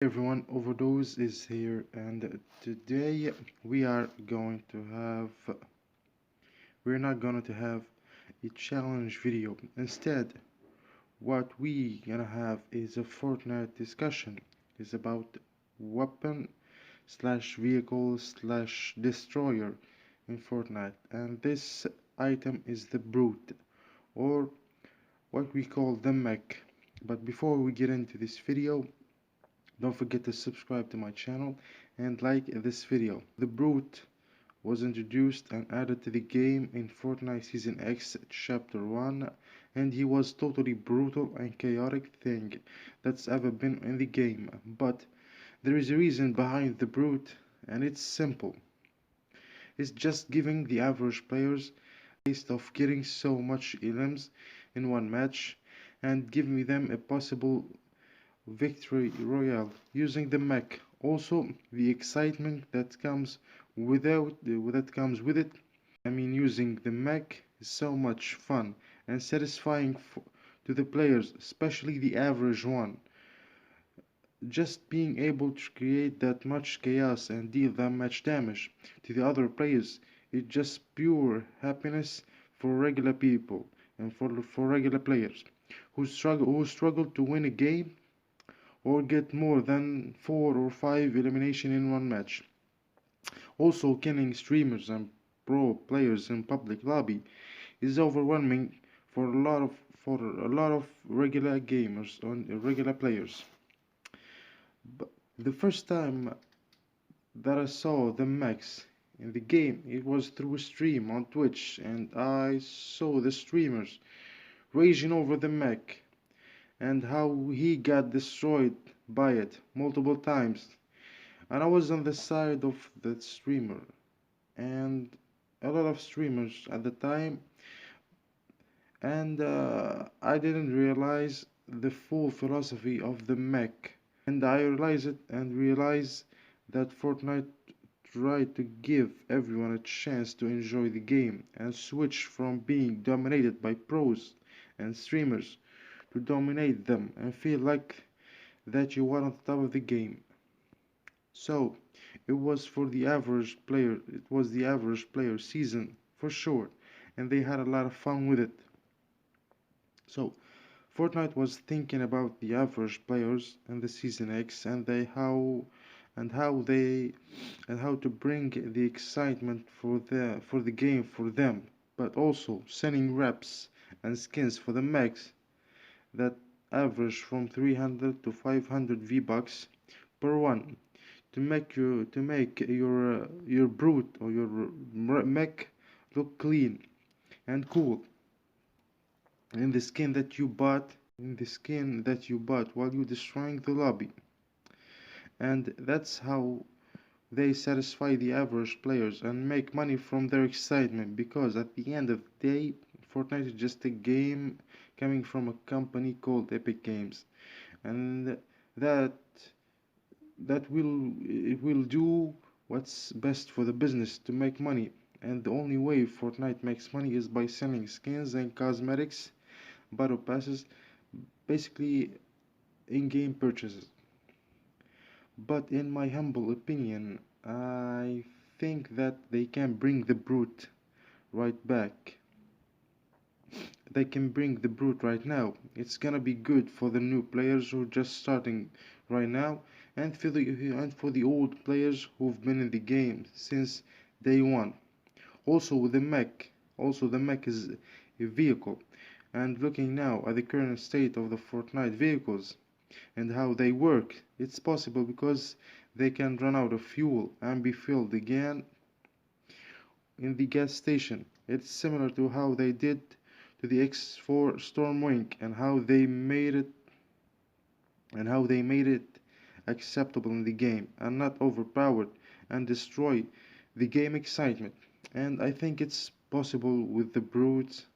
Everyone, Overdose is here, and today we are going to have we're not going to have a challenge video. Instead, what we gonna have is a Fortnite discussion. It's about weapon slash vehicle slash destroyer in Fortnite, and this item is the Brute, or what we call the mech. But before we get into this video, don't forget to subscribe to my channel and like this video. The Brute was introduced and added to the game in Fortnite Season X Chapter 1, and he was totally brutal and chaotic thing that's ever been in the game. But there is a reason behind the Brute, and it's simple. It's just giving the average players taste of getting so much items in one match and giving them a possible victory royale using the mech. Also, the excitement that comes with it. I mean, using the mech is so much fun and satisfying to the players, especially the average one. Just being able to create that much chaos and deal that much damage to the other players is just pure happiness for regular people and for regular players who struggle to win a game or get more than 4 or 5 elimination in one match. Also, killing streamers and pro players in public lobby is overwhelming for a lot of regular gamers and regular players. But the first time that I saw the max in the game, it was through a stream on Twitch, and I saw the streamers raging over the mech and how he got destroyed by it multiple times. And I was on the side of that streamer, and a lot of streamers at the time, and I didn't realize the full philosophy of the mech. And I realized that Fortnite tried to give everyone a chance to enjoy the game and switch from being dominated by pros and streamers to dominate them and feel like that you are on top of the game. So it was the average player season for sure, and they had a lot of fun with it. So Fortnite was thinking about the average players in the season X and how they and how to bring the excitement for the game for them, but also selling reps and skins for the max that average from 300 to 500 V-bucks per one to make your brute or your mech look clean and cool in the skin that you bought while you destroying the lobby. And that's how they satisfy the average players and make money from their excitement, because at the end of the day, Fortnite is just a game coming from a company called Epic Games, and that it will do what's best for the business to make money. And the only way Fortnite makes money is by selling skins and cosmetics, battle passes, basically in-game purchases. But in my humble opinion, I think that they can bring the Brute right back. They can bring the Brute right now. It's gonna be good for the new players who are just starting right now, and for the old players who've been in the game since day one. Also the mech. Also the mech is a vehicle. And looking now at the current state of the Fortnite vehicles and how they work, it's possible because they can run out of fuel and be filled again in the gas station. It's similar to how they did to the X4 Stormwing and how they made it acceptable in the game and not overpowered and destroy the game excitement. And I think it's possible with the Brutes,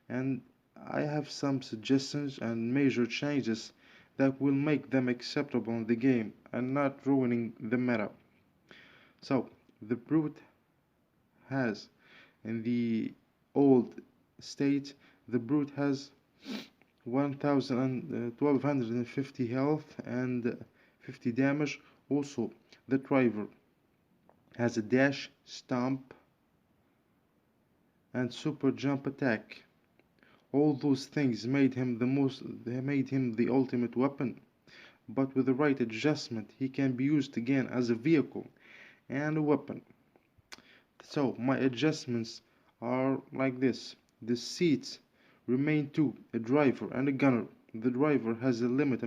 and I have some suggestions and major changes that will make them acceptable in the game and not ruining the meta. So, the Brute has, in the old state, the Brute has 1250 health and 50 damage. Also, the driver has a dash, stomp, and super jump attack. All those things made him the ultimate weapon. But with the right adjustment, he can be used again as a vehicle and a weapon. So my adjustments are like this. The seats remain two, a driver and a gunner. The driver has a limited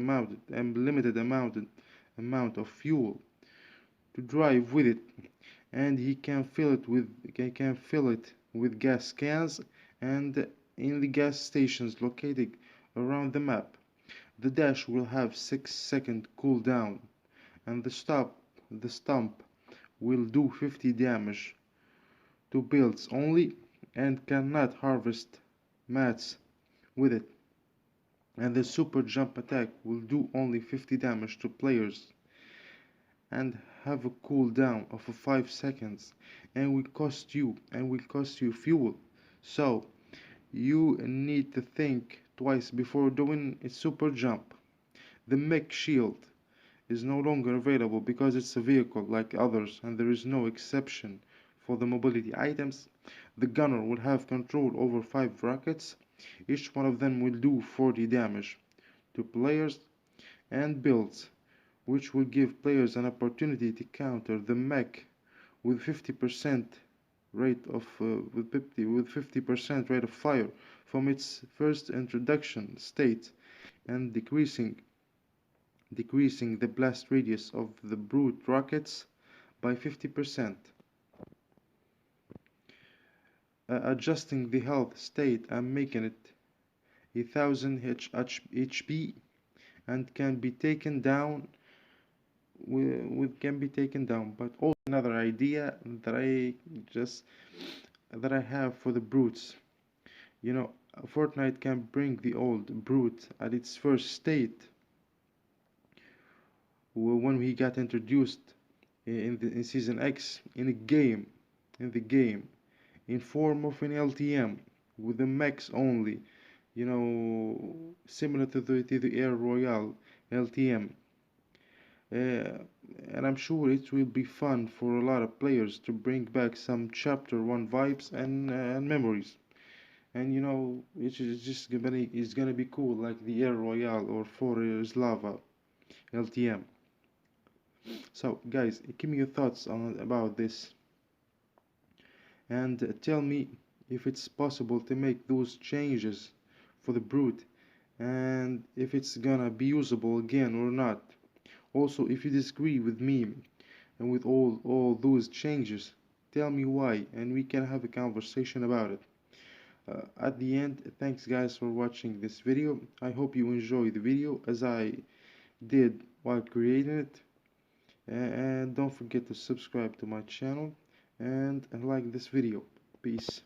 amount of fuel to drive with it, and he can fill it with gas cans and in the gas stations located around the map. The dash will have 6-second cooldown, and the stump will do 50 damage to builds only and cannot harvest mats with it. And the super jump attack will do only 50 damage to players and have a cooldown of 5 seconds and will cost you fuel. So you need to think twice before doing a super jump. The mech shield is no longer available because it's a vehicle like others and there is no exception for the mobility items. The gunner will have control over 5 rockets. Each one of them will do 40 damage to players and builds, which will give players an opportunity to counter the mech with 50% rate of with 50% rate of fire from its first introduction state and decreasing the blast radius of the B.R.U.T.E rockets by 50%. Adjusting the health state and making it 1000 HP and can be taken down can be taken down. But also another idea that I have for the brutes. You know, Fortnite can bring the old brute at its first state when he got introduced in season X in the game in form of an LTM with the mechs only, you know, similar to the Air Royale LTM. Uh, and I'm sure it will be fun for a lot of players to bring back some Chapter 1 vibes and memories. And you know, it's gonna be cool like the Air Royale or Forest Lava LTM. So guys, give me your thoughts on about this and tell me if it's possible to make those changes for the brute and if it's gonna be usable again or not. Also, if you disagree with me and with all those changes, tell me why and we can have a conversation about it. At the end, thanks guys for watching this video. I hope you enjoy the video as I did while creating it. And don't forget to subscribe to my channel and like this video. Peace.